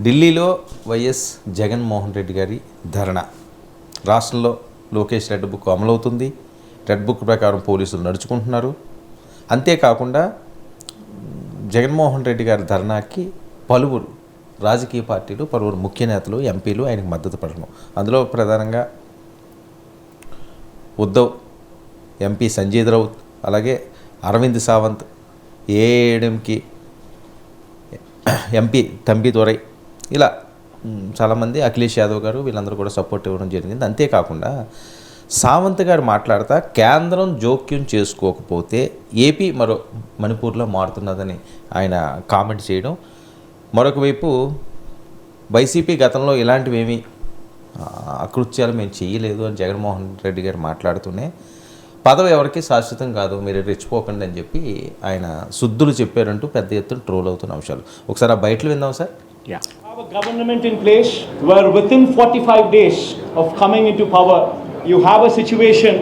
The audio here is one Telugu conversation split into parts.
ఢిల్లీలో వైఎస్ జగన్మోహన్ రెడ్డి గారి ధర్నా. రాష్ట్రంలో లోకేష్ రెడ్ బుక్ అమలవుతుంది. రెడ్ బుక్ ప్రకారం పోలీసులు నడుచుకుంటున్నారు. అంతేకాకుండా జగన్మోహన్ రెడ్డి గారి ధర్నాకి పలువురు రాజకీయ పార్టీలు, పలువురు ముఖ్య నేతలు, ఎంపీలు ఆయనకు మద్దతు పడడం. అందులో ప్రధానంగా ఉద్ధవ్, ఎంపీ సంజయ్ రౌత్, అలాగే అరవింద్ సావంత్, ఏఎంకి ఎంపీ తంబి దొరై, ఇలా చాలామంది, అఖిలేష్ యాదవ్ గారు, వీళ్ళందరూ కూడా సపోర్ట్ ఇవ్వడం జరిగింది. అంతేకాకుండా సావంత్ గారు మాట్లాడుతూ కేంద్రం జోక్యం చేసుకోకపోతే ఏపీ మరో మణిపూర్లో మారుతున్నదని ఆయన కామెంట్ చేయడం. మరొక వైపు వైసీపీ గతంలో ఇలాంటివేమీ అకృత్యాలు మేము చేయలేదు అని జగన్మోహన్ రెడ్డి గారు మాట్లాడుతూనే పదవి ఎవరికి శాశ్వతం కాదు, మీరు రెచ్చిపోకండి అని చెప్పి ఆయన శుద్ధులు చెప్పారంటూ పెద్ద ఎత్తున ట్రోల్ అవుతున్న అంశాలు ఒకసారి ఆ బయటలు విందాం sir. Have a government in place where within 45 days of coming into power, you have a situation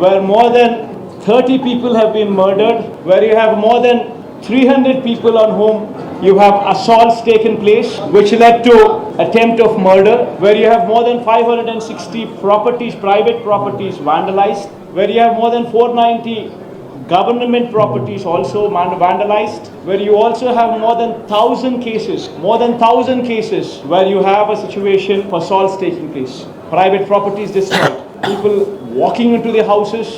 where more than 30 people have been murdered, where you have more than 300 people on whom you have assaults taken place, which led to attempt of murder, where you have more than 560 properties, private properties vandalized, where you have more than 490 government properties also vandalized, where you also have more than 1,000 cases where you have a situation of assaults taking place, private properties destroyed, people walking into the houses,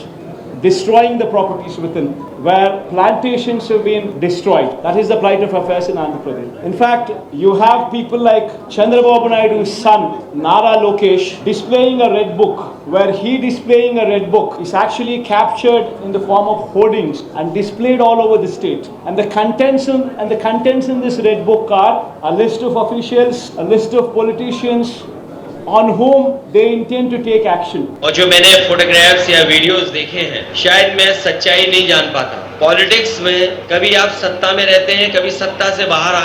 destroying the properties within, where plantations have been destroyed. That is the plight of affairs in Andhra Pradesh. In fact, you have people like Chandrababu Naidu's son, Nara Lokesh, displaying a red book, where he displaying a red book is actually captured in the form of hoardings and displayed all over the state. And the contents in this red book are a list of officials, a list of politicians on whom they intend to take action. और जो मैंने फोटोग्राफ्स या वीडियोस देखे हैं, शायद मैं सच्चाई नहीं जान पाता. पॉलिटिक्स में कभी आप सत्ता में रहते हैं, कभी सत्ता से बाहर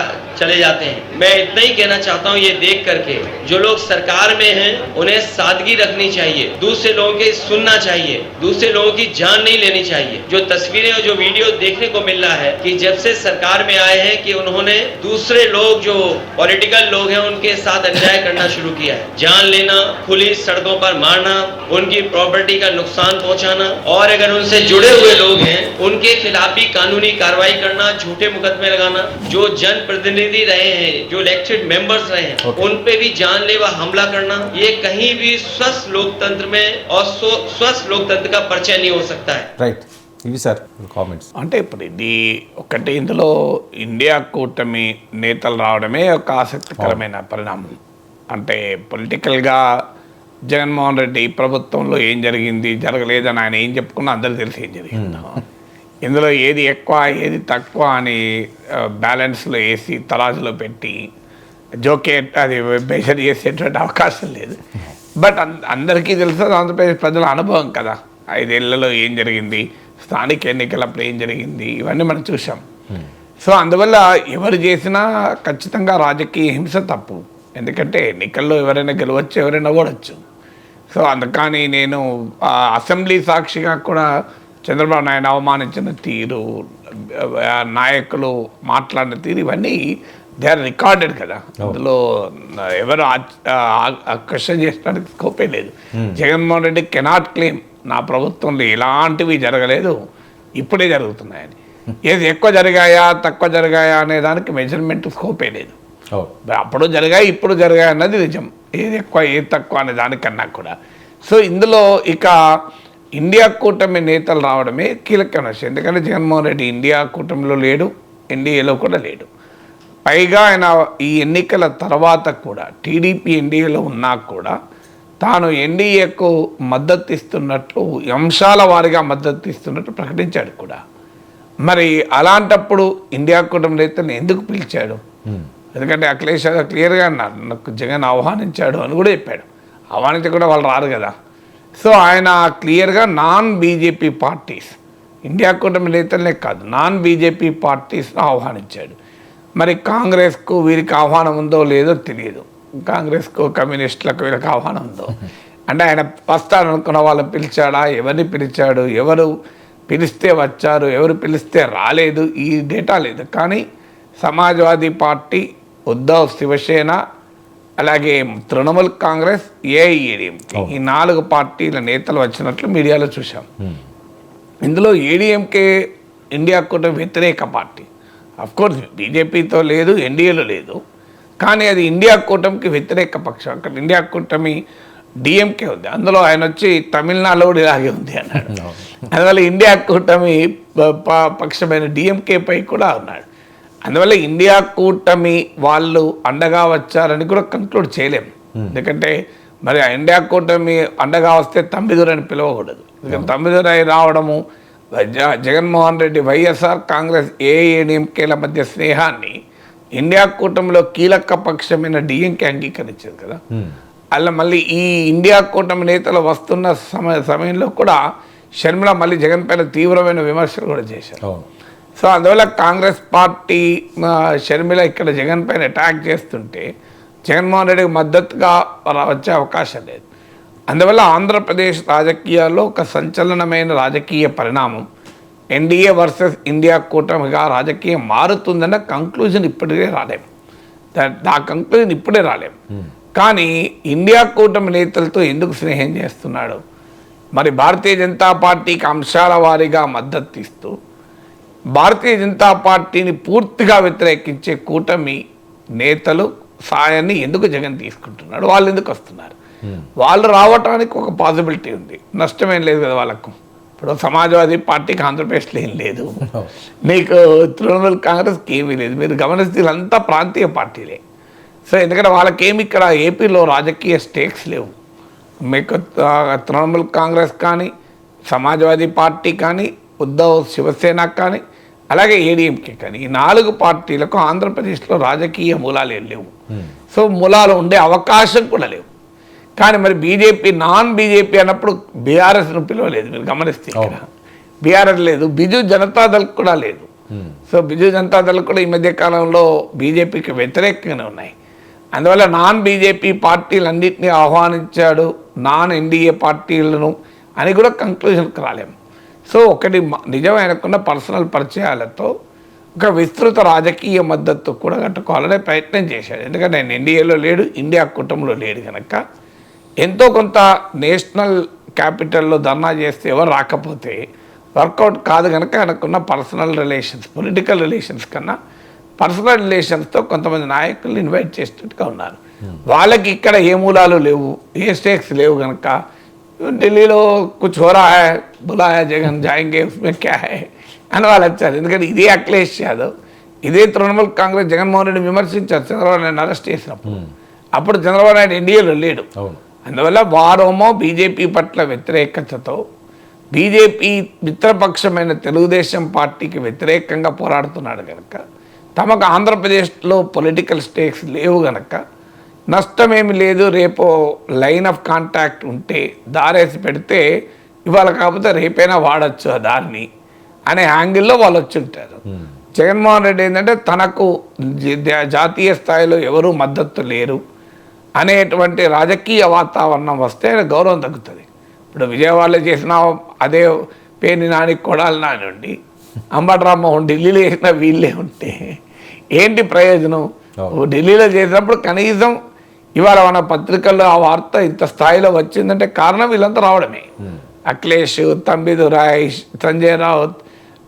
चले जाते हैं. मैं इतना ही कहना चाहता हूँ, ये देख करके जो लोग सरकार में हैं उन्हें सादगी रखनी चाहिए, दूसरे लोगों की सुनना चाहिए, दूसरे लोगों की जान नहीं लेनी चाहिए. जो तस्वीरें और जो वीडियो देखने को मिल रहा है कि जब से सरकार में आए हैं कि उन्होंने दूसरे लोग जो पॉलिटिकल लोग हैं उनके साथ अन्याय करना शुरू किया है. जान लेना, पुलिस सड़कों पर मारना, उनकी प्रॉपर्टी का नुकसान पहुंचाना, और अगर उनसे जुड़े हुए लोग हैं उनके खिलाफ भी कानूनी कार्रवाई करना, झूठे मुकदमे लगाना. जो जनप्रतिनिधि रहे हैं, जो इलेक्टेड मेंबर्स रहे हैं, उन पे भी जानलेवा हमला करना, ये कहीं भी स्वस्थ लोकतंत्र में और स्वस्थ लोकतंत्र का परिचय नहीं हो सकता है. రైట్, ఇవి సార్ కామెంట్స్. అంటే ఇప్పుడు ఇది ఒకటి, ఇందులో ఇండియా కూటమి నేతలు రావడమే ఒక ఆసక్తికరమైన పరిణామం. అంటే పొలిటికల్గా జగన్మోహన్ రెడ్డి ప్రభుత్వంలో ఏం జరిగింది, జరగలేదని ఆయన ఏం చెప్పుకున్నా అందరికీ తెలిసి ఏం జరిగింది. ఇందులో ఏది ఎక్కువ ఏది తక్కువ అని బ్యాలెన్స్లో వేసి తరాజులో పెట్టి జోకే అది మెజర్ చేసేటువంటి అవకాశం లేదు. బట్ అందరికీ తెలుసు, ఆంధ్రప్రదేశ్ ప్రజల అనుభవం కదా, 5 ఏళ్లలో ఏం జరిగింది, స్థానిక ఎన్నికలప్పుడు ఏం జరిగింది, ఇవన్నీ మనం చూసాం. సో అందువల్ల ఎవరు చేసినా ఖచ్చితంగా రాజకీయ హింస తప్పు. ఎందుకంటే ఎన్నికల్లో ఎవరైనా గెలవచ్చు, ఎవరైనా ఓడవచ్చు. సో అందుకని నేను అసెంబ్లీ సాక్షిగా కూడా చంద్రబాబు నాయుడు అవమానించిన తీరు, నాయకులు మాట్లాడిన తీరు, ఇవన్నీ దే ఆర్ రికార్డెడ్ కదా. అందులో ఎవరు క్వశ్చన్ చేసడానికి స్కోపే లేదు. జగన్మోహన్ రెడ్డి కెనాట్ క్లెయిమ్ నా ప్రభుత్వంలో ఎలాంటివి జరగలేదు, ఇప్పుడే జరుగుతున్నాయని. ఏది ఎక్కువ జరిగాయా తక్కువ జరిగాయా అనే దానికి మెజర్మెంట్ స్కోపే లేదు. అప్పుడు జరిగాయి, ఇప్పుడు జరిగాయి అన్నది నిజం. ఏది ఎక్కువ ఏది తక్కువ అనే దానికన్నా కూడా. సో ఇందులో ఇక ఇండియా కూటమి నేతలు రావడమే కీలకమైన విషయం. ఎందుకంటే జగన్మోహన్ రెడ్డి ఇండియా కూటమిలో లేడు, ఎన్డీఏలో కూడా లేడు. పైగా ఆయన ఈ ఎన్నికల తర్వాత కూడా టీడీపీ ఎన్డీఏలో ఉన్నా కూడా తాను ఎన్డీఏకు మద్దతు ఇస్తున్నట్టు, అంశాల వారీగా మద్దతు ఇస్తున్నట్టు ప్రకటించాడు కూడా. మరి అలాంటప్పుడు ఇండియా కూటమి నేతలను ఎందుకు పిలిచాడు? ఎందుకంటే అఖిలేష్ యాదవ్ క్లియర్గా అన్నారు, నాకు జగన్ ఆహ్వానించాడు అని కూడా చెప్పాడు. ఆహ్వానించి కూడా వాళ్ళు రారు కదా. సో ఆయన క్లియర్గా నాన్ బీజేపీ పార్టీస్, ఇండియా కూటమి నేతలనే కాదు, నాన్ బీజేపీ పార్టీస్ను ఆహ్వానించాడు. మరి కాంగ్రెస్కు వీరికి ఆహ్వానం ఉందో లేదో తెలియదు. కాంగ్రెస్కు, కమ్యూనిస్టులకు వీళ్ళకి ఆహ్వానం ఉందో అంటే ఆయన వస్తారనుకున్న వాళ్ళని పిలిచాడా, ఎవరిని పిలిచాడు, ఎవరు పిలిస్తే వచ్చారు, ఎవరు పిలిస్తే రాలేదు, ఈ డేటా లేదు. కానీ సమాజ్వాదీ పార్టీ ఉద్ధవ్ శివసేన, అలాగే తృణమూల్ కాంగ్రెస్, ఏఐఏడిఎంకే, ఈ 4 పార్టీల నేతలు వచ్చినట్లు మీడియాలో చూసాం. ఇందులో ఏడీఎంకే ఇండియా కూటమి వ్యతిరేక పార్టీ. అఫ్కోర్స్ బీజేపీతో లేదు, ఎన్డీఏలో లేదు, కానీ అది ఇండియా కూటమికి వ్యతిరేక పక్షం. అక్కడ ఇండియా కూటమి డిఎంకే ఉంది, అందులో ఆయన వచ్చి తమిళనాడులో కూడా ఇలాగే ఉంది అన్నాడు. అందువల్ల ఇండియా కూటమి పక్షమైన డిఎంకేపై కూడా ఉన్నాడు. అందువల్ల ఇండియా కూటమి వాళ్ళు అండగా వచ్చారని కూడా కంక్లూడ్ చేయలేము. ఎందుకంటే మరి ఇండియా కూటమి అండగా వస్తే తంబిదురు అని పిలవకూడదు. ఎందుకంటే తంబిదురై రావడము జగన్మోహన్ రెడ్డి, వైఎస్ఆర్ కాంగ్రెస్, ఏఐఏడీఎంకేల మధ్య స్నేహాన్ని ఇండియా కూటమిలో కీలక పక్షమైన డిఎంకే అంగీకరించింది కదా. అలా మళ్ళీ ఈ ఇండియా కూటమి నేతలు వస్తున్న సమయంలో కూడా షర్మిల మళ్ళీ జగన్ పైన తీవ్రమైన విమర్శలు కూడా చేశారు. సో అందువల్ల కాంగ్రెస్ పార్టీ షర్మిల ఇక్కడ జగన్ పైన అటాక్ చేస్తుంటే జగన్మోహన్ రెడ్డికి మద్దతుగా వచ్చే అవకాశం లేదు. అందువల్ల ఆంధ్రప్రదేశ్ రాజకీయాల్లో ఒక సంచలనమైన రాజకీయ పరిణామం ఎన్డీఏ వర్సెస్ ఇండియా కూటమిగా రాజకీయం మారుతుందన్న కంక్లూజన్ ఇప్పటికే రాలేము. ఆ కంక్లూజన్ ఇప్పుడే రాలేము. కానీ ఇండియా కూటమి నేతలతో ఎందుకు స్నేహం చేస్తున్నాడు? మరి భారతీయ జనతా పార్టీకి అంశాల వారీగా మద్దతు ఇస్తూ భారతీయ జనతా పార్టీని పూర్తిగా వ్యతిరేకించే కూటమి నేతలు సాయాన్ని ఎందుకు జగన్ తీసుకుంటున్నాడు? వాళ్ళు ఎందుకు వస్తున్నారు? వాళ్ళు రావటానికి ఒక పాసిబిలిటీ ఉంది, నష్టమేం లేదు కదా వాళ్ళకు. ఇప్పుడు సమాజ్వాదీ పార్టీకి ఆంధ్రప్రదేశ్లో ఏం లేదు, మీకు తృణమూల్ కాంగ్రెస్కి ఏమీ లేదు. మీరు గమనిస్తే వీళ్ళంతా ప్రాంతీయ పార్టీలే. సో ఎందుకంటే వాళ్ళకేమి ఇక్కడ ఏపీలో రాజకీయ స్టేక్స్ లేవు. మీకు తృణమూల్ కాంగ్రెస్ కానీ, సమాజ్వాదీ పార్టీ కానీ, ఉద్ధవ్ శివసేన కానీ, అలాగే ఏడీఎంకే కానీ, ఈ 4 పార్టీలకు ఆంధ్రప్రదేశ్లో రాజకీయ మూలాలు ఏం లేవు. సో మూలాలు ఉండే అవకాశం కూడా లేవు. కానీ మరి బీజేపీ, నాన్ బీజేపీ అన్నప్పుడు బీఆర్ఎస్ను పిలవలేదు. మీరు గమనిస్తే ఇక్కడ బీఆర్ఎస్ లేదు, బిజు జనతాదళ్ కూడా లేదు. సో బిజు జనతాదళ్ కూడా ఈ మధ్య కాలంలో బీజేపీకి వ్యతిరేకంగానే ఉన్నాయి. అందువల్ల నాన్ బీజేపీ పార్టీలన్నింటినీ ఆహ్వానించాడు, నాన్ ఎన్డీఏ పార్టీలను అని కూడా కంక్లూజన్కి రాలేము. సో ఒకటి నిజమైనకున్న పర్సనల్ పరిచయాలతో ఒక విస్తృత రాజకీయ మద్దతు కూడా కట్టుకోవాలనే ప్రయత్నం చేశాడు. ఎందుకంటే ఆయన ఎన్డీఏలో లేడు, ఇండియా కూటమిలో లేడు కనుక ఎంతో కొంత నేషనల్ క్యాపిటల్లో ధర్నా చేస్తే ఎవరు రాకపోతే వర్కౌట్ కాదు కనుక ఆయనకున్న పర్సనల్ రిలేషన్స్, పొలిటికల్ రిలేషన్స్ కన్నా పర్సనల్ రిలేషన్స్తో కొంతమంది నాయకుల్ని ఇన్వైట్ చేసినట్టుగా ఉన్నారు. వాళ్ళకి ఇక్కడ ఏ మూలాలు లేవు, ఏ స్టేక్స్ లేవు కనుక ఢిల్లీలో కుచ్ హో రహా హై, బులాయా జగన్ జాయింగే ఉస్మే క్యా హై అని వాళ్ళు వచ్చారు. ఎందుకంటే ఇదే అఖిలేష్ యాదవ్, ఇదే తృణమూల్ కాంగ్రెస్ జగన్మోహన్ రెడ్డి విమర్శించారు చంద్రబాబు నాయుడు అరెస్ట్ చేసినప్పుడు. అప్పుడు చంద్రబాబు నాయుడు ఎన్డీఏలో లేడు. అందువల్ల వారోమో బీజేపీ పట్ల వ్యతిరేకతతో బీజేపీ మిత్రపక్షమైన తెలుగుదేశం పార్టీకి వ్యతిరేకంగా పోరాడుతున్నాడు కనుక, తమకు ఆంధ్రప్రదేశ్లో పొలిటికల్ స్టేక్స్ లేవు కనుక నష్టమేమి లేదు, రేపు లైన్ ఆఫ్ కాంటాక్ట్ ఉంటే దారేసి పెడితే ఇవాళ కాకపోతే రేపైనా వాడచ్చు ఆ దారిని అనే యాంగిల్లో వాళ్ళు వచ్చి ఉంటారు. జగన్మోహన్ రెడ్డి ఏంటంటే తనకు జాతీయ స్థాయిలో ఎవరూ మద్దతు లేరు అనేటువంటి రాజకీయ వాతావరణం వస్తే గౌరవం తగ్గుతుంది. ఇప్పుడు విజయవాడలో చేసిన అదే పేని నాని కొడాలి నాని అంబటి రామ్మోహన్ ఢిల్లీలో చేసిన వీళ్ళే ఉంటే ఏంటి ప్రయోజనం? ఢిల్లీలో చేసినప్పుడు కనీసం ఇవాళ మన పత్రికల్లో ఆ వార్త ఇంత స్థాయిలో వచ్చిందంటే కారణం వీళ్ళంతా రావడమే. అఖిలేష్, తంబిదురాయ్, సంజయ్ రావుత్,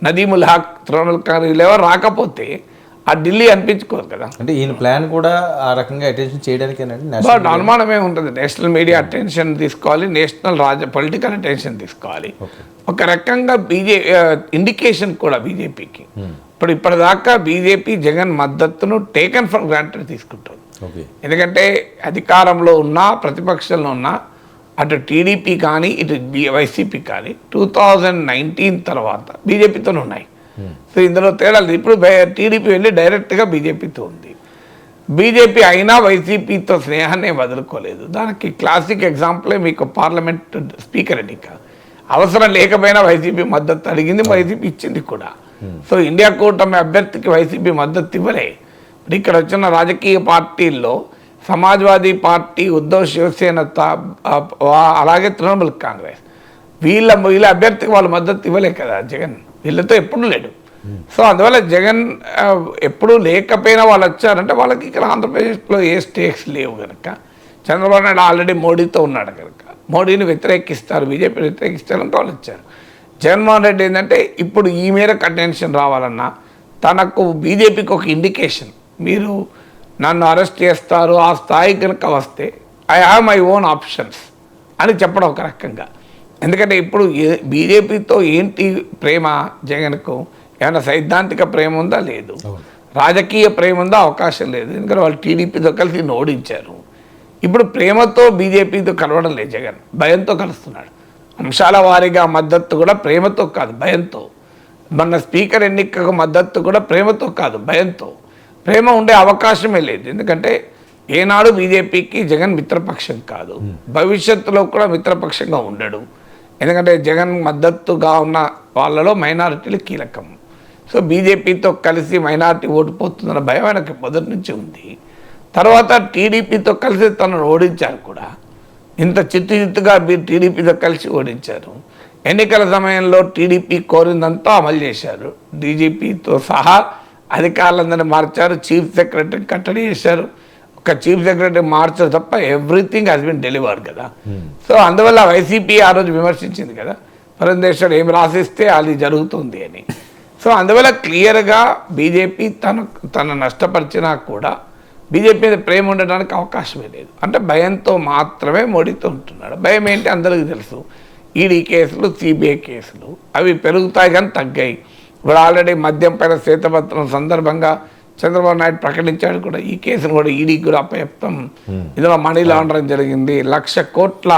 నదీముల్ హక్, తృణమూల్ కాంగ్రెస్ వీళ్ళెవరు రాకపోతే ఆ ఢిల్లీ అనిపించుకోరు కదా. అంటే ఈయన ప్లాన్ కూడా ఆ రకంగా అటెన్షన్ చేయడానికేనండి. బట్ అనుమానమే ఉంటుంది. నేషనల్ మీడియా అటెన్షన్ తీసుకోవాలి, నేషనల్ పొలిటికల్ అటెన్షన్ తీసుకోవాలి. ఒక రకంగా ఇండికేషన్ కూడా బీజేపీకి ఇప్పటిదాకా బీజేపీ జగన్ మద్దతును టేకన్ ఫర్ గ్రాంటెడ్ తీసుకుంటుంది. ఎందుకంటే అధికారంలో ఉన్నా ప్రతిపక్షంలో ఉన్నా అటు టీడీపీ కానీ ఇటు వైసీపీ కానీ 2019 తర్వాత బీజేపీతోనే ఉన్నాయి. సో ఇందులో తేడాలు. ఇప్పుడు టీడీపీ వెళ్ళి డైరెక్ట్గా బీజేపీతో ఉంది. బీజేపీ అయినా వైసీపీతో స్నేహాన్ని వదులుకోలేదు. దానికి క్లాసిక్ ఎగ్జాంపులే మీకు పార్లమెంట్ స్పీకర్ ఎన్నిక. అవసరం లేకపోయినా వైసీపీ మద్దతు అడిగింది, వైసీపీ ఇచ్చింది కూడా. సో ఇండియా కూటమి అభ్యర్థికి వైసీపీ మద్దతు ఇవ్వలే. ఇక్కడ వచ్చిన రాజకీయ పార్టీల్లో సమాజ్వాదీ పార్టీ, ఉద్ధవ్ శివసేన, అలాగే తృణమూల్ కాంగ్రెస్ వీళ్ళ అభ్యర్థికి వాళ్ళు మద్దతు ఇవ్వలే కదా జగన్. వీళ్ళతో ఎప్పుడు లేడు. సో అందువల్ల జగన్ ఎప్పుడూ లేకపోయినా వాళ్ళు వచ్చారంటే వాళ్ళకి ఇక్కడ ఆంధ్రప్రదేశ్లో ఏ స్టేక్స్ లేవు కనుక, చంద్రబాబు నాయుడు ఆల్రెడీ మోడీతో ఉన్నాడు కనుక మోడీని వ్యతిరేకిస్తారు, బీజేపీని వ్యతిరేకిస్తారు కనుక వాళ్ళు వచ్చారు. జగన్మోహన్ రెడ్డి ఏంటంటే ఇప్పుడు ఈ మేరకు అటెన్షన్ రావాలన్నా తనకు బీజేపీకి ఒక ఇండికేషన్, మీరు నన్ను అరెస్ట్ చేస్తారు ఆ స్థాయి కనుక వస్తే I have my own options అని చెప్పడం ఒక రకంగా. ఎందుకంటే ఇప్పుడు బీజేపీతో ఏంటి ప్రేమ జగన్కు, ఏమైనా సైద్ధాంతిక ప్రేమ ఉందా? లేదు. రాజకీయ ప్రేమ ఉందా? అవకాశం లేదు. ఎందుకంటే వాళ్ళు టీడీపీతో కలిసి ఓడించారు. ఇప్పుడు ప్రేమతో బీజేపీతో కలవడం లేదు జగన్, భయంతో కలుస్తున్నాడు. అంశాల వారీగా మద్దతు కూడా ప్రేమతో కాదు భయంతో. మన స్పీకర్ ఎన్నికకు మద్దతు కూడా ప్రేమతో కాదు భయంతో. ప్రేమ ఉండే అవకాశమే లేదు. ఎందుకంటే ఏనాడు బీజేపీకి జగన్ మిత్రపక్షం కాదు, భవిష్యత్తులో కూడా మిత్రపక్షంగా ఉండడు. ఎందుకంటే జగన్ మద్దతుగా ఉన్న వాళ్ళలో మైనారిటీలు కీలకం. సో బీజేపీతో కలిసి మైనారిటీ ఓడిపోతుందన్న భయం ఆయనకి మొదటి నుంచి ఉంది. తర్వాత టీడీపీతో కలిసి తనను ఓడించారు కూడా, ఇంత చిత్తుగా మీరు టీడీపీతో కలిసి ఓడించారు. ఎన్నికల సమయంలో టీడీపీ కోరిందంతా అమలు చేశారు. డీజీపీతో సహా అధికారులందరినీ మార్చారు, చీఫ్ సెక్రటరీ కట్టడి చేశారు. ఒక చీఫ్ సెక్రటరీ మార్చారు తప్ప ఎవ్రీథింగ్ హ్యాస్ బిన్ డెలివర్డ్ కదా. సో అందువల్ల వైసీపీ ఆ రోజు విమర్శించింది కదా, పురంధేశ్వర్ ఏం రాసిస్తే అది జరుగుతుంది అని. సో అందువల్ల క్లియర్గా బీజేపీ తన నష్టపరిచినా కూడా బీజేపీ మీద ప్రేమ ఉండడానికి అవకాశమే లేదు. అంటే భయంతో మాత్రమే మోడీతో ఉంటున్నాడు. భయం ఏంటి అందరికీ తెలుసు, ఈడీ కేసులు, సిబిఐ కేసులు అవి పెరుగుతాయి కానీ తగ్గాయి. ఇప్పుడు ఆల్రెడీ మద్యం పైన శ్వేతపత్రం సందర్భంగా చంద్రబాబు నాయుడు ప్రకటించాడు కూడా, ఈ కేసును కూడా ఈడీకి కూడా అప్పచెప్తాం, ఇందులో మనీ లాండరింగ్ జరిగింది, 1,00,000 కోట్ల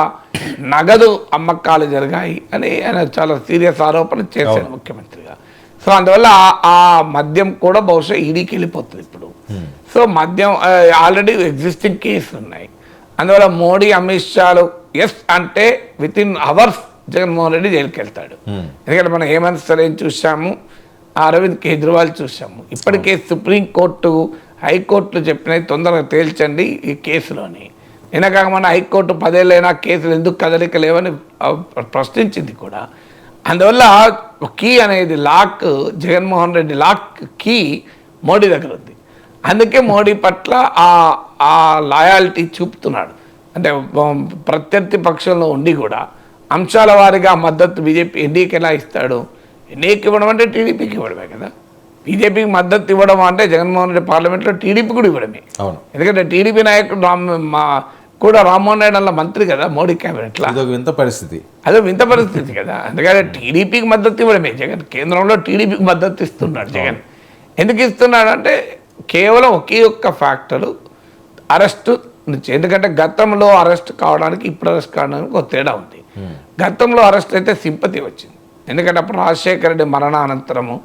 నగదు అమ్మకాలు జరిగాయి అని ఆయన చాలా సీరియస్ ఆరోపణ చేశాడు ముఖ్యమంత్రిగా. సో అందువల్ల ఆ మద్యం కూడా బహుశా ఈడీకి వెళ్ళిపోతుంది ఇప్పుడు. సో మద్యం ఆల్రెడీ ఎగ్జిస్టింగ్ కేసులు ఉన్నాయి. అందువల్ల మోడీ అమిత్ షాలు ఎస్ అంటే with in hours Jaganmohan Reddy జైలుకి వెళ్తాడు. ఎందుకంటే మనం హేమంత్ సోరెన్ చూసాము, అరవింద్ కేజ్రీవాల్ చూసాము. ఇప్పటికే సుప్రీంకోర్టు హైకోర్టులు చెప్పినాయి తొందరగా తేల్చండి ఈ కేసులోని. నిన్నగాక మన హైకోర్టు 10 ఏళ్ళైనా కేసులు ఎందుకు కదలిక లేవని ప్రశ్నించింది కూడా. అందువల్ల కీ అనేది lock, Jaganmohan Reddy lock key Modi దగ్గర ఉంది. అందుకే మోడీ పట్ల ఆ లాయాలిటీ చూపుతున్నాడు. అంటే ప్రత్యర్థి పక్షంలో ఉండి కూడా అంశాల వారీగా మద్దతు బీజేపీ ఎన్డీకి ఎలా ఇస్తాడు? ఎన్డీకి ఇవ్వడం అంటే టీడీపీకి ఇవ్వడమే కదా. బీజేపీకి మద్దతు ఇవ్వడం అంటే జగన్మోహన్ రెడ్డి పార్లమెంట్లో టీడీపీ కూడా ఇవ్వడమే. ఎందుకంటే టీడీపీ నాయకుడు కూడా రామ్మోహన్ నాయుడు అలా మంత్రి కదా మోడీ క్యాబినెట్లో. అదో వింత పరిస్థితి కదా. అందుకని టీడీపీకి మద్దతు ఇవ్వడమే జగన్. కేంద్రంలో టీడీపీకి మద్దతు ఇస్తున్నాడు జగన్. ఎందుకు ఇస్తున్నాడు అంటే కేవలం ఒకే ఒక్క ఫ్యాక్టరు, అరెస్టు నుంచి. ఎందుకంటే గతంలో అరెస్ట్ కావడానికి ఇప్పుడు అరెస్ట్ కావడానికి ఒక తేడా ఉంది. గతంలో అరెస్ట్ అయితే సింపతి వచ్చింది. ఎందుకంటే అప్పుడు రాజశేఖర రెడ్డి మరణానంతరము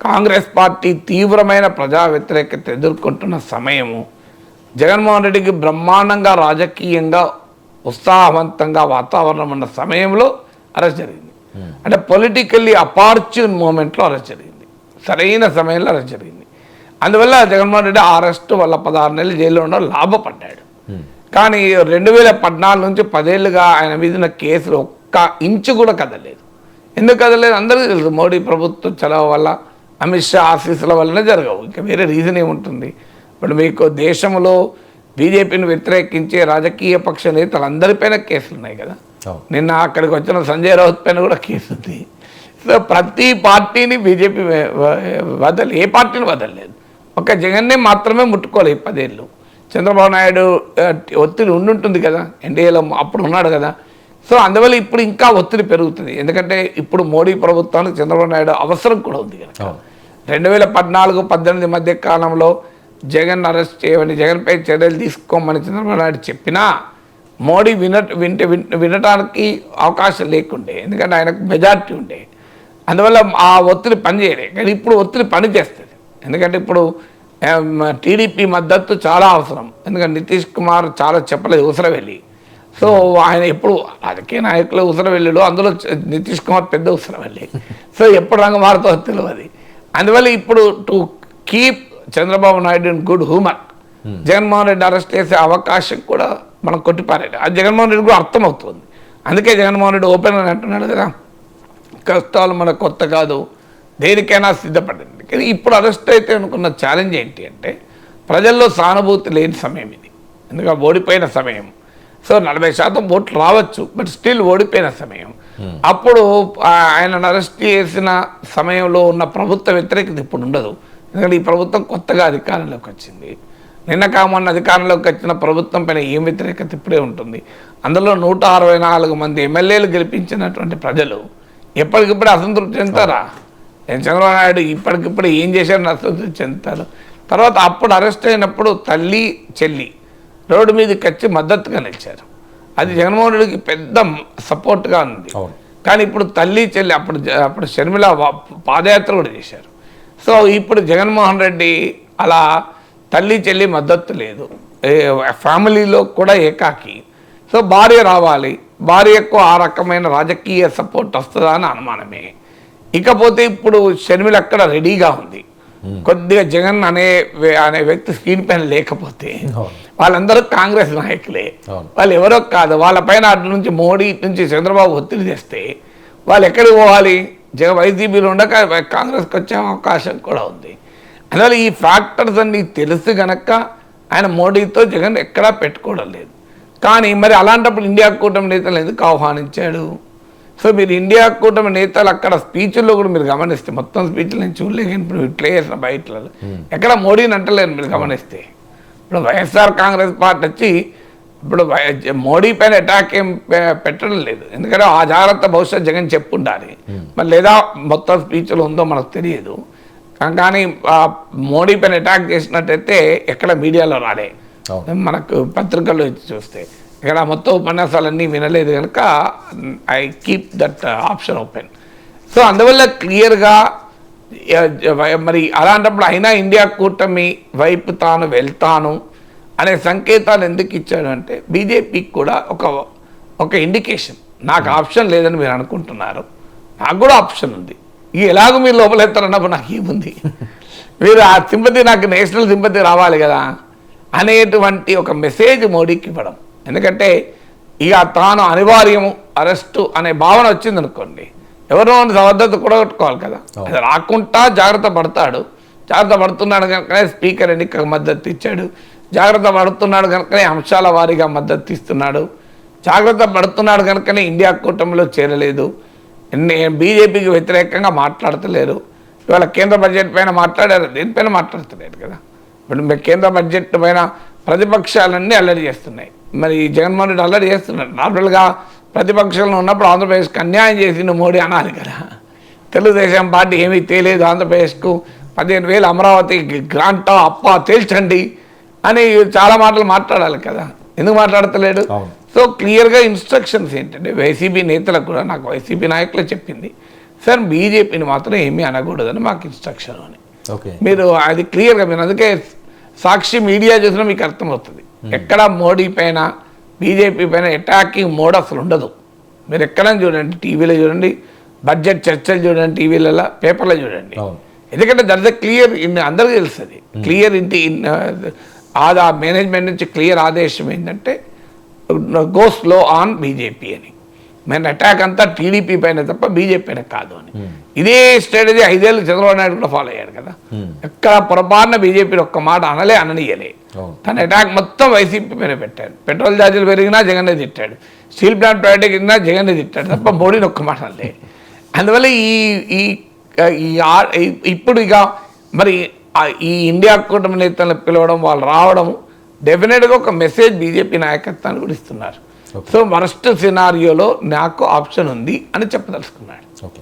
కాంగ్రెస్ పార్టీ తీవ్రమైన ప్రజా వ్యతిరేకత ఎదుర్కొంటున్న సమయము, జగన్మోహన్ రెడ్డికి బ్రహ్మాండంగా రాజకీయంగా ఉత్సాహవంతంగా వాతావరణం ఉన్న సమయంలో అరెస్ట్ జరిగింది. అంటే పొలిటికల్లీ అపార్చున్ మూమెంట్లో అరెస్ట్ జరిగింది, సరైన సమయంలో అరెస్ట్ జరిగింది. అందువల్ల జగన్మోహన్ రెడ్డి అరెస్టు వల్ల 16 నెలలు జైల్లో ఉండడం లాభపడ్డాడు. కానీ 2014 నుంచి 10 ఏళ్ళుగా ఆయన మీద ఉన్న కేసులు ఒక్క ఇంచు కూడా కదలేదు. ఎందుకు కదలేదు అందరికీ తెలుసు, మోడీ ప్రభుత్వం చలవ వల్ల, అమిత్ షా ఆఫీసుల వల్లనే జరగవు. ఇంకా వేరే రీజన్ ఏముంటుంది? ఇప్పుడు మీకు దేశంలో బీజేపీని వ్యతిరేకించే రాజకీయ పక్ష నేతలందరిపైన కేసులు ఉన్నాయి కదా. నిన్న అక్కడికి వచ్చిన సంజయ్ రౌత్ పైన కూడా కేసు ఉంది. సో ప్రతి పార్టీని బీజేపీ ఏ పార్టీని వదలలేదు. ఒక జగన్నే మాత్రమే ముట్టుకోలేదు 10 ఏళ్ళు. చంద్రబాబు నాయుడు ఒత్తిడి ఉండుంటుంది కదా, ఎన్డీఏలో అప్పుడు ఉన్నాడు కదా. సో అందువల్ల ఇప్పుడు ఇంకా ఒత్తిడి పెరుగుతుంది. ఎందుకంటే ఇప్పుడు మోడీ ప్రభుత్వానికి చంద్రబాబు నాయుడు అవసరం కూడా ఉంది కనుక. 2014-18 మధ్య కాలంలో జగన్ అరెస్ట్ చేయమని, జగన్పై చర్యలు తీసుకోమని చంద్రబాబు నాయుడు చెప్పినా మోడీ వినటానికి అవకాశం లేకుండే. ఎందుకంటే ఆయనకు మెజార్టీ ఉండే. అందువల్ల ఆ ఒత్తిడి పనిచేయలే. కానీ ఇప్పుడు ఒత్తిడి పనిచేస్తుంది. ఎందుకంటే ఇప్పుడు టీడీపీ మద్దతు చాలా అవసరం. ఎందుకంటే నితీష్ కుమార్ చాలా చెప్పలేదు ఉసరవెల్లి. సో ఆయన ఎప్పుడు రాజకీయ నాయకులు ఉసరవెల్లిలో, అందులో నితీష్ కుమార్ పెద్ద ఉసరవెల్లి. సో ఎప్పుడు రంగు మారుతో తెలియదు. అందువల్ల ఇప్పుడు to keep Chandrababu Naidu in good humour, Jaganmohan Reddy arrest చేసే అవకాశం కూడా మనం కొట్టిపారేది. అది జగన్మోహన్ రెడ్డి కూడా అర్థమవుతుంది. అందుకే జగన్మోహన్ రెడ్డి ఓపెన్ అని అంటున్నాడు కదా, కష్టాలు మన కొత్త కాదు, దేనికైనా సిద్ధపడింది. కానీ ఇప్పుడు అరెస్ట్ అయితే అనుకున్న ఛాలెంజ్ ఏంటి అంటే ప్రజల్లో సానుభూతి లేని సమయం ఇది, ఎందుకంటే ఓడిపోయిన సమయం. సో 40% ఓట్లు రావచ్చు, బట్ స్టిల్ ఓడిపోయిన సమయం. అప్పుడు ఆయనను అరెస్ట్ చేసిన సమయంలో ఉన్న ప్రభుత్వ వ్యతిరేకత ఇప్పుడు ఉండదు, ఎందుకంటే ఈ ప్రభుత్వం కొత్తగా అధికారంలోకి వచ్చింది. నిన్న కామన్న అధికారంలోకి వచ్చిన ప్రభుత్వం పైన ఏం వ్యతిరేకత ఇప్పుడే ఉంటుంది. అందులో 164 మంది ఎమ్మెల్యేలు గెలిపించినటువంటి ప్రజలు ఎప్పటికిప్పుడు అసంతృప్తి చెందుతారా? చంద్రబాబు నాయుడు ఇప్పటికిప్పుడు ఏం చేశారని అసంతృప్తి చెందుతారు. తర్వాత అప్పుడు అరెస్ట్ అయినప్పుడు తల్లి చెల్లి రోడ్డు మీదకి వచ్చి మద్దతుగా నిలిచారు. అది జగన్మోహన్ రెడ్డికి పెద్ద సపోర్ట్గా ఉంది. కానీ ఇప్పుడు తల్లి చెల్లి అప్పుడు షర్మిల పాదయాత్ర కూడా చేశారు. సో ఇప్పుడు జగన్మోహన్ రెడ్డి అలా తల్లి చెల్లి మద్దతు లేదు, ఫ్యామిలీలో కూడా ఏకాకి. సో భార్య రావాలి, భార్యకు ఆ రకమైన రాజకీయ సపోర్ట్ వస్తుందా అని అనుమానమే. ఇకపోతే ఇప్పుడు షర్మిల అక్కడ రెడీగా ఉంది. కొద్దిగా జగన్ అనే వ్యక్తి స్క్రీన్ పైన లేకపోతే వాళ్ళందరూ కాంగ్రెస్ నాయకులే, వాళ్ళు ఎవరో కాదు. వాళ్ళపైన అటు నుంచి మోడీ, ఇటు నుంచి చంద్రబాబు ఒత్తిడి చేస్తే వాళ్ళు ఎక్కడికి పోవాలి? వైసీపీలో ఉండక కాంగ్రెస్కి వచ్చే అవకాశం కూడా ఉంది. అందువల్ల ఈ ఫ్యాక్టర్స్ అన్ని తెలుసు గనక ఆయన మోడీతో జగన్ ఎక్కడా పెట్టుకోవడం లేదు. కానీ మరి అలాంటప్పుడు ఇండియా కూటమి నేతలు ఎందుకు ఆహ్వానించాడు? సో మీరు ఇండియా కూటమి నేతలు అక్కడ స్పీచ్ల్లో కూడా మీరు గమనిస్తే, మొత్తం స్పీచ్లు నేను చూడలేక ఇప్పుడు ప్లే చేసిన బయటలో ఎక్కడ మోడీని అంటలేరు మీరు గమనిస్తే. ఇప్పుడు వైఎస్ఆర్ కాంగ్రెస్ పార్టీ వచ్చి ఇప్పుడు మోడీ పైన అటాక్ ఏం పెట్టడం లేదు, ఎందుకంటే ఆ జాగ్రత్త బహుశా జగన్ చెప్పుండాలి. మరి లేదా మొత్తం స్పీచ్లో ఉందో మనకు తెలియదు. కానీ మోడీ పైన అటాక్ చేసినట్టయితే ఎక్కడ మీడియాలో రాలే, మనకు పత్రికల్లో చూస్తే ఇక్కడ మొత్తం ఉపన్యాసాలన్నీ వినలేదు కనుక I keep that option open. So అందువల్ల క్లియర్గా మరి అలాంటప్పుడు అయినా ఇండియా కూటమి వైపు తాను వెళ్తాను అనే సంకేతాలు ఎందుకు ఇచ్చాడు అంటే బీజేపీకి కూడా ఒక ఇండికేషన్, నాకు ఆప్షన్ లేదని మీరు అనుకుంటున్నారు, నాకు కూడా ఆప్షన్ ఉంది, ఇక ఎలాగో మీరు లోపలెత్తారన్నప్పుడు నాకు ఏముంది, మీరు ఆ సింపతి, నాకు నేషనల్ సింపతి రావాలి కదా అనేటువంటి ఒక మెసేజ్ మోడీకి ఇవ్వడం. ఎందుకంటే ఇక తాను అనివార్యము అరెస్టు అనే భావన వచ్చిందనుకోండి, ఎవరో సమర్థత కూడా కొట్టుకోవాలి కదా, అది రాకుండా జాగ్రత్త పడతాడు. జాగ్రత్త పడుతున్నాడు కనుకనే స్పీకర్ ఎన్నికకు మద్దతు ఇచ్చాడు, జాగ్రత్త పడుతున్నాడు కనుకనే అంశాల వారీగా మద్దతు ఇస్తున్నాడు, జాగ్రత్త పడుతున్నాడు కనుకనే ఇండియా కూటమిలో చేరలేదు, బీజేపీకి వ్యతిరేకంగా మాట్లాడతలేరు. ఇవాళ కేంద్ర బడ్జెట్ పైన మాట్లాడారు, దేనిపైన మాట్లాడతలేరు కదా. ఇప్పుడు కేంద్ర బడ్జెట్ పైన ప్రతిపక్షాలన్నీ అల్లరి చేస్తున్నాయి, మరి జగన్మోహన్ రెడ్డి అల్లరి చేస్తున్నాడు. నార్మల్గా ప్రతిపక్షంలో ఉన్నప్పుడు ఆంధ్రప్రదేశ్కి అన్యాయం చేసిన మోడీ అనాలి కదా. తెలుగుదేశం పార్టీ ఏమీ తేలేదు, ఆంధ్రప్రదేశ్కు 15,000 అమరావతికి గ్రాంటా అప్పా తేల్చండి అని చాలా మాటలు మాట్లాడాలి కదా, ఎందుకు మాట్లాడతలేడు? సో క్లియర్గా ఇన్స్ట్రక్షన్స్ ఏంటంటే వైసీపీ నేతలకు కూడా, నాకు వైసీపీ నాయకులు చెప్పింది, సార్ బీజేపీని మాత్రం ఏమీ అనకూడదని మాకు ఇన్స్ట్రక్షన్ అని. మీరు అది క్లియర్గా మీరు అందుకే సాక్షి మీడియా చూసినా మీకు అర్థమవుతుంది, ఎక్కడ మోడీ పైన బీజేపీ పైన అటాకింగ్ మోడ్ అసలు ఉండదు. మీరు ఎక్కడైనా చూడండి, టీవీలో చూడండి, బడ్జెట్ చర్చలు చూడండి, టీవీలలో పేపర్లో చూడండి. ఎందుకంటే దట్ ఇస్ క్లియర్, అందరికీ తెలుస్తుంది క్లియర్ ఆ మేనేజ్మెంట్ నుంచి క్లియర్ ఆదేశం ఏంటంటే గో స్లో ఆన్ బీజేపీ అని. మన అటాక్ అంతా టీడీపీ పైన తప్ప బీజేపీ పైన కాదు అని. ఇదే స్ట్రాటజీ 5 ఏళ్ళు చంద్రబాబు నాయుడు కూడా ఫాలో అయ్యాడు కదా. ఎక్కడ పొరపాటున బీజేపీని ఒక్క మాట అననీయలే. తన అటాక్ మొత్తం వైసీపీ పైన పెట్టాడు. పెట్రోల్ ఛార్జీలు పెరిగినా జగన్నే తిట్టాడు, స్టీల్ ప్లాంట్ ప్రైవేట్ కింద జగన్నే తిట్టాడు తప్ప మోడీని ఒక్క మాట అనలే. అందువల్ల ఇప్పుడు ఇక మరి ఈ ఇండియా కూటమి నేతలను పిలవడం, వాళ్ళు రావడం డెఫినెట్గా ఒక మెసేజ్ బీజేపీ నాయకత్వాన్ని కూడా ఇస్తున్నారు. సో వరస్ట్ సినారియోలో నాకు ఆప్షన్ ఉంది అని చెప్పదలుచుకున్నాడు. ఓకే.